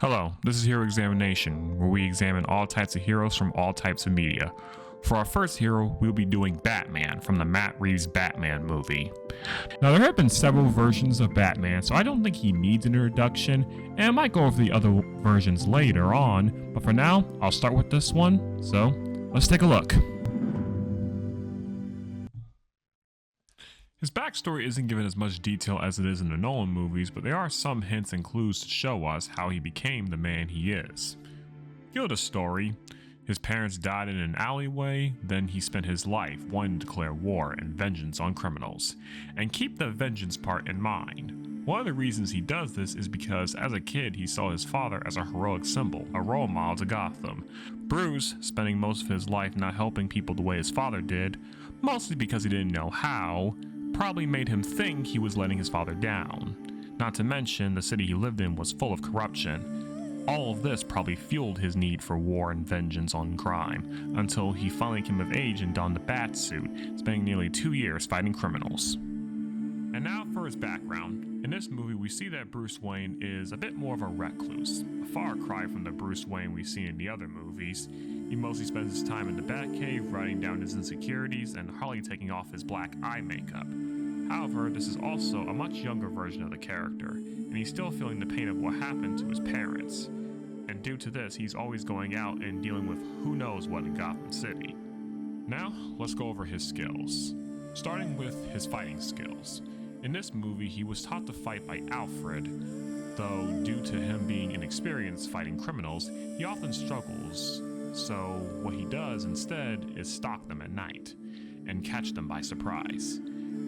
Hello, this is Hero Examination, where we examine all types of heroes from all types of media. For our first hero, we'll be doing Batman from the Matt Reeves Batman movie. Now, there have been several versions of Batman, so I don't think he needs an introduction, and I might go over the other versions later on, but for now, I'll start with this one, so let's take a look. His backstory isn't given as much detail as it is in the Nolan movies, but there are some hints and clues to show us how he became the man he is. Give it a story. His parents died in an alleyway, then he spent his life wanting to declare war and vengeance on criminals. And keep the vengeance part in mind. One of the reasons he does this is because as a kid he saw his father as a heroic symbol, a role model to Gotham. Bruce, spending most of his life not helping people the way his father did, mostly because he didn't know how, probably made him think he was letting his father down. Not to mention, the city he lived in was full of corruption. All of this probably fueled his need for war and vengeance on crime, until he finally came of age and donned the bat suit, spending nearly 2 years fighting criminals. And now for his background. In this movie, we see that Bruce Wayne is a bit more of a recluse, a far cry from the Bruce Wayne we see in the other movies. He mostly spends his time in the Batcave, writing down his insecurities and hardly taking off his black eye makeup. However, this is also a much younger version of the character, and he's still feeling the pain of what happened to his parents. And due to this, he's always going out and dealing with who knows what in Gotham City. Now, let's go over his skills. Starting with his fighting skills. In this movie, he was taught to fight by Alfred, though due to him being inexperienced fighting criminals, he often struggles. So what he does instead is stalk them at night and catch them by surprise.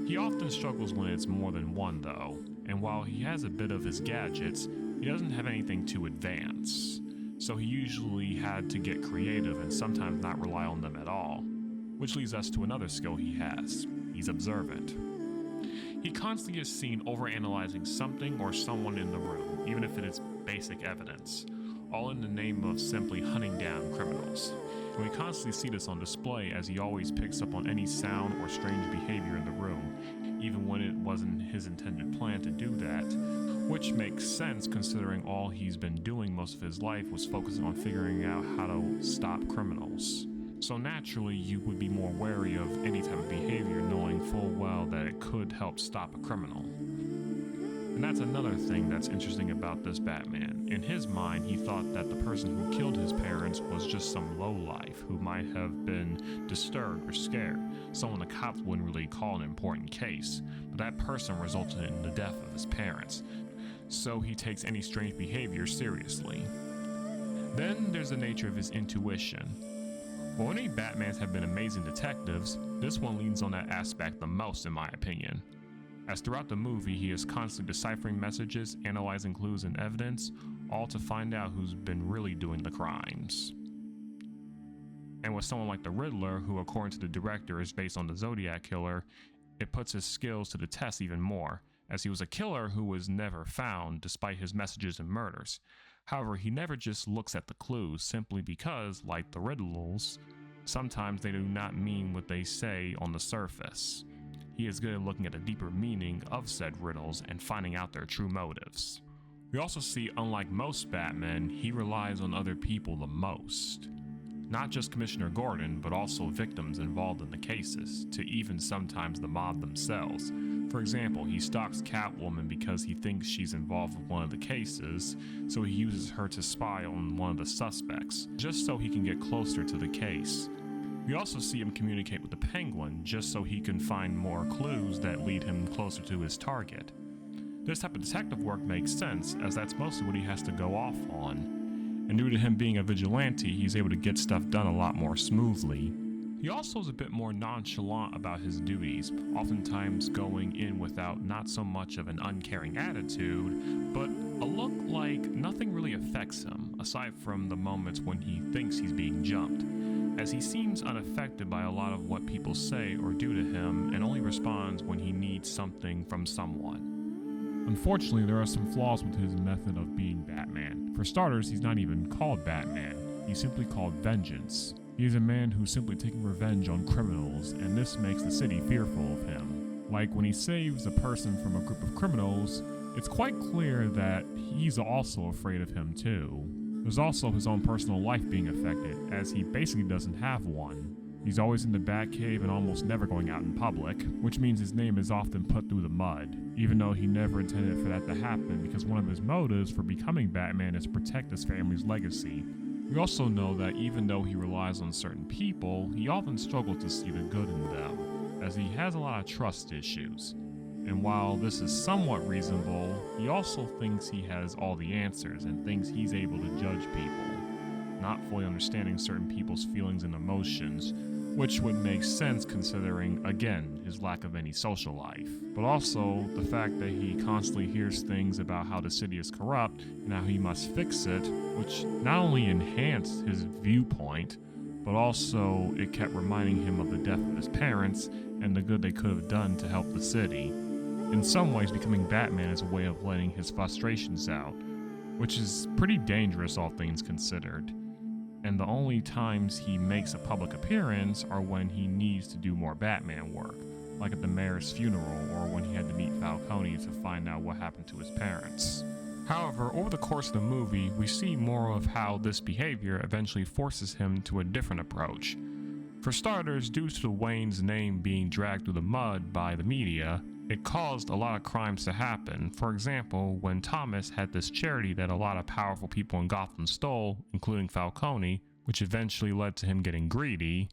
He often struggles when it's more than one though, and while he has a bit of his gadgets, he doesn't have anything to advance. So he usually had to get creative and sometimes not rely on them at all. Which leads us to another skill he has. He's observant. He constantly is seen overanalyzing something or someone in the room, even if it is basic evidence, all in the name of simply hunting down criminals. And we constantly see this on display as he always picks up on any sound or strange behavior in the room, even when it wasn't his intended plan to do that, which makes sense considering all he's been doing most of his life was focusing on figuring out how to stop criminals. So naturally, you would be more wary of any type of behavior knowing full well that it could help stop a criminal. And that's another thing that's interesting about this Batman. In his mind, he thought that the person who killed his parents was just some lowlife who might have been disturbed or scared, someone the cops wouldn't really call an important case, but that person resulted in the death of his parents, so he takes any strange behavior seriously. Then there's the nature of his intuition. While many Batmans have been amazing detectives, this one leans on that aspect the most in my opinion. As throughout the movie, he is constantly deciphering messages, analyzing clues and evidence, all to find out who's been really doing the crimes. And with someone like the Riddler, who according to the director is based on the Zodiac Killer, it puts his skills to the test even more, as he was a killer who was never found despite his messages and murders. However, he never just looks at the clues simply because, like the riddles, sometimes they do not mean what they say on the surface. He is good at looking at the deeper meaning of said riddles and finding out their true motives. We also see, unlike most Batmen, he relies on other people the most. Not just Commissioner Gordon, but also victims involved in the cases, to even sometimes the mob themselves. For example, he stalks Catwoman because he thinks she's involved with one of the cases, so he uses her to spy on one of the suspects, just so he can get closer to the case. We also see him communicate with the Penguin, just so he can find more clues that lead him closer to his target. This type of detective work makes sense, as that's mostly what he has to go off on. And due to him being a vigilante, he's able to get stuff done a lot more smoothly. He also is a bit more nonchalant about his duties, oftentimes going in without not so much of an uncaring attitude, but a look like nothing really affects him, aside from the moments when he thinks he's being jumped, as he seems unaffected by a lot of what people say or do to him and only responds when he needs something from someone. Unfortunately, there are some flaws with his method of being Batman. For starters, he's not even called Batman. He's simply called Vengeance. He is a man who's simply taking revenge on criminals, and this makes the city fearful of him. Like when he saves a person from a group of criminals, it's quite clear that he's also afraid of him too. There's also his own personal life being affected, as he basically doesn't have one. He's always in the Batcave and almost never going out in public, which means his name is often put through the mud, even though he never intended for that to happen because one of his motives for becoming Batman is to protect his family's legacy. We also know that even though he relies on certain people, he often struggles to see the good in them, as he has a lot of trust issues. And while this is somewhat reasonable, he also thinks he has all the answers and thinks he's able to judge people, not fully understanding certain people's feelings and emotions, which would make sense considering, again, his lack of any social life. But also the fact that he constantly hears things about how the city is corrupt and how he must fix it, which not only enhanced his viewpoint, but also it kept reminding him of the death of his parents and the good they could have done to help the city. In some ways, becoming Batman is a way of letting his frustrations out, which is pretty dangerous all things considered. And the only times he makes a public appearance are when he needs to do more Batman work, like at the mayor's funeral or when he had to meet Falcone to find out what happened to his parents. However, over the course of the movie, we see more of how this behavior eventually forces him to a different approach. For starters, due to Wayne's name being dragged through the mud by the media, it caused a lot of crimes to happen. For example, when Thomas had this charity that a lot of powerful people in Gotham stole, including Falcone, which eventually led to him getting greedy,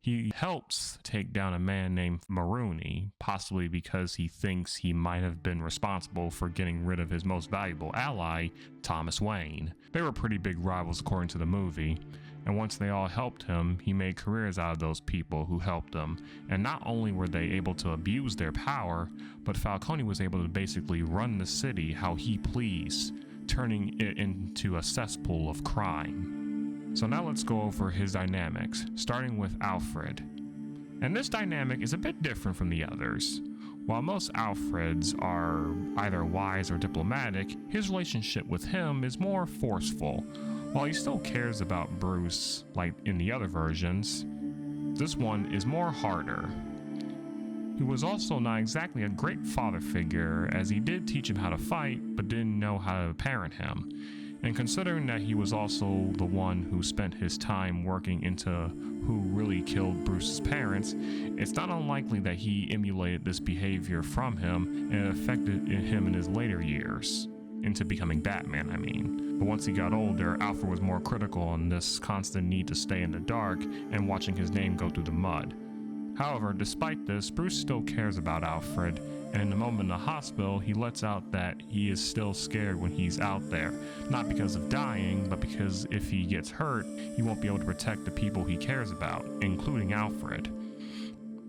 he helps take down a man named Maroni, possibly because he thinks he might have been responsible for getting rid of his most valuable ally, Thomas Wayne. They were pretty big rivals according to the movie, and once they all helped him, he made careers out of those people who helped him. And not only were they able to abuse their power, but Falcone was able to basically run the city how he pleased, turning it into a cesspool of crime. So now let's go over his dynamics, starting with Alfred. And this dynamic is a bit different from the others. While most Alfreds are either wise or diplomatic, his relationship with him is more forceful. While he still cares about Bruce, like in the other versions, this one is more harder. He was also not exactly a great father figure, as he did teach him how to fight, but didn't know how to parent him. And considering that he was also the one who spent his time working into who really killed Bruce's parents, it's not unlikely that he emulated this behavior from him and it affected him in his later years. Into becoming Batman, I mean. But once he got older, Alfred was more critical on this constant need to stay in the dark and watching his name go through the mud. However, despite this, Bruce still cares about Alfred, and in the moment in the hospital, he lets out that he is still scared when he's out there. Not because of dying, but because if he gets hurt, he won't be able to protect the people he cares about, including Alfred.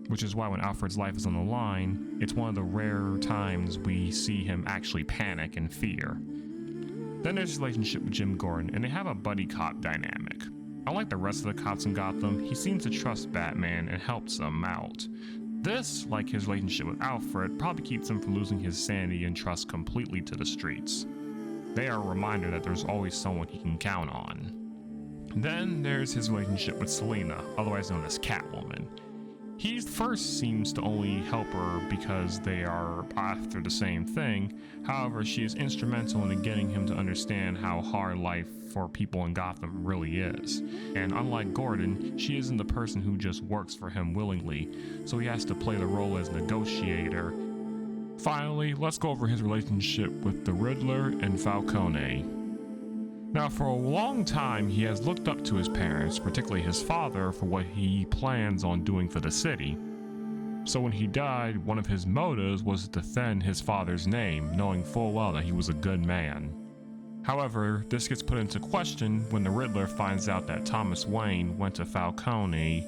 Which is why when Alfred's life is on the line, it's one of the rare times we see him actually panic and fear. Then there's his relationship with Jim Gordon, and they have a buddy cop dynamic. Unlike the rest of the cops in Gotham, he seems to trust Batman and helps him out. This, like his relationship with Alfred, probably keeps him from losing his sanity and trust completely to the streets. They are a reminder that there's always someone he can count on. Then there's his relationship with Selina, otherwise known as Catwoman. He first seems to only help her because they are after the same thing. However, she is instrumental in getting him to understand how hard life for people in Gotham really is. And unlike Gordon, she isn't the person who just works for him willingly, so he has to play the role as negotiator. Finally, let's go over his relationship with the Riddler and Falcone. Now, for a long time, he has looked up to his parents, particularly his father, for what he plans on doing for the city. So when he died, one of his motives was to defend his father's name, knowing full well that he was a good man. However, this gets put into question when the Riddler finds out that Thomas Wayne went to Falcone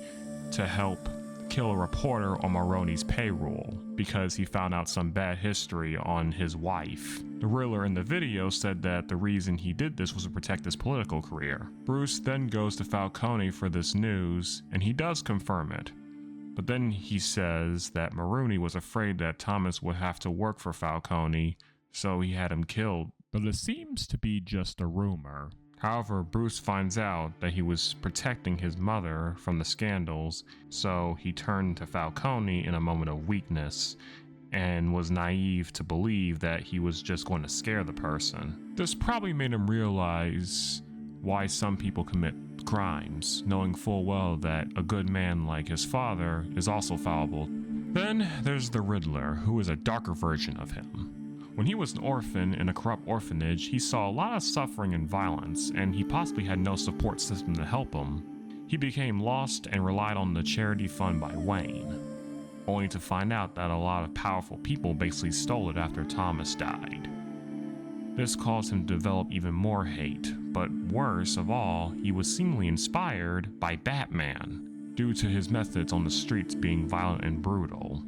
to help kill a reporter on Maroni's payroll because he found out some bad history on his wife. The Riddler in the video said that the reason he did this was to protect his political career. Bruce then goes to Falcone for this news, and he does confirm it. But then he says that Maroni was afraid that Thomas would have to work for Falcone, so he had him killed. But it seems to be just a rumor. However, Bruce finds out that he was protecting his mother from the scandals, so he turned to Falcone in a moment of weakness, and was naive to believe that he was just going to scare the person. This probably made him realize why some people commit crimes, knowing full well that a good man like his father is also fallible. Then there's the Riddler, who is a darker version of him. When he was an orphan in a corrupt orphanage, he saw a lot of suffering and violence, and he possibly had no support system to help him. He became lost and relied on the charity fund by Wayne, only to find out that a lot of powerful people basically stole it after Thomas died. This caused him to develop even more hate, but worse of all, he was seemingly inspired by Batman, due to his methods on the streets being violent and brutal.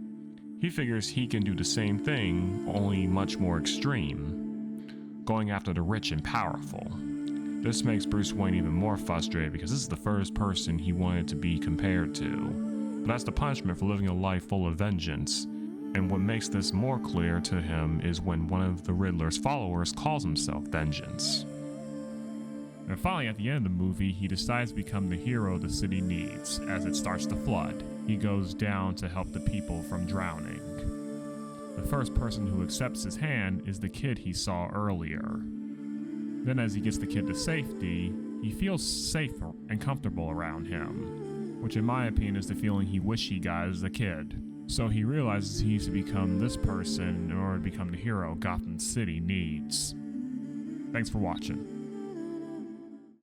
He figures he can do the same thing, only much more extreme, going after the rich and powerful. This makes Bruce Wayne even more frustrated because this is the first person he wanted to be compared to. But that's the punishment for living a life full of vengeance. And what makes this more clear to him is when one of the Riddler's followers calls himself Vengeance. And finally, at the end of the movie, he decides to become the hero the city needs. As it starts to flood, he goes down to help the people from drowning. The first person who accepts his hand is the kid he saw earlier. Then as he gets the kid to safety, he feels safer and comfortable around him, which in my opinion is the feeling he wished he got as a kid. So he realizes he needs to become this person in order to become the hero Gotham City needs. Thanks for watching.